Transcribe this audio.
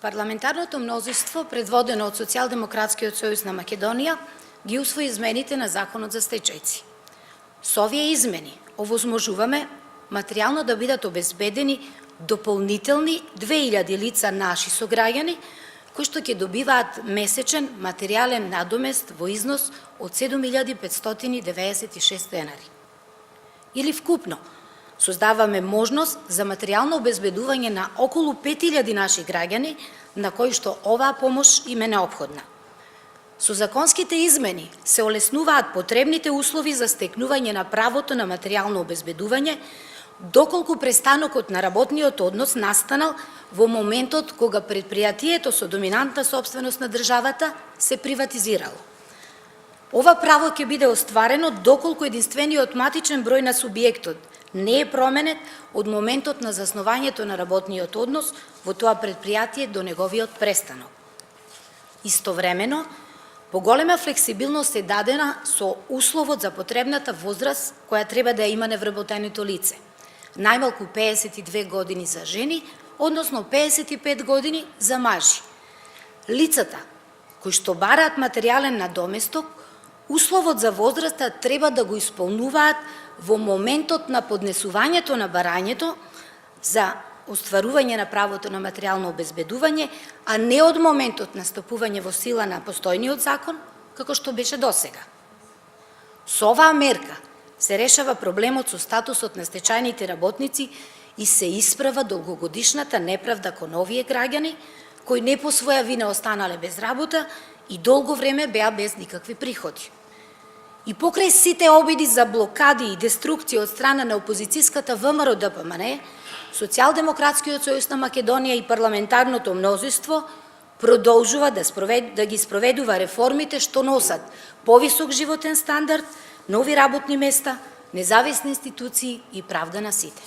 Парламентарното мнозинство, предводено од Социјалдемократскиот сојуз на Македонија, ги усвои измените на Законот за стечајци. Со овие измени овозможуваме материјално да бидат обезбедени дополнителни 2000 лица наши сограѓани, кои што ќе добиваат месечен материјален надомест во износ од 7596 денари. Или вкупно, создаваме можност за материјално обезбедување на околу 5000 наши граѓани, на кои што оваа помош им е неопходна. Со законските измени се олеснуваат потребните услови за стекнување на правото на материјално обезбедување, доколку престанокот на работниот однос настанал во моментот кога предпријатието со доминантна собственост на државата се приватизирало. Ова право ќе биде остварено доколку единствениот матичен број на субјектот не е променет од моментот на заснувањето на работниот однос во тоа предпријатие до неговиот престанок. Истовремено, поголема флексибилност е дадена со условот за потребната возраст која треба да ја има невработеното лице. Најмалку 52 години за жени, односно 55 години за мажи. Лицата кои што бараат материјален надоместок, условот за возраста треба да го исполнуваат во моментот на поднесувањето на барањето за остварување на правото на материјално обезбедување, а не од моментот на стапување во сила на постојниот закон, како што беше досега. Со оваа мерка се решава проблемот со статусот на стечајните работници и се исправа долгогодишната неправда кон овие граѓани, кои не по своја вина останале без работа и долго време беа без никакви приходи. И покрај сите обиди за блокади и деструкција од страна на опозицијската ВМРО ДПМН, Социјалдемократскиот сојуз на Македонија и парламентарното мнозинство продолжува да ги спроведува реформите што носат повисок животен стандард, нови работни места, независни институции и правда на сите.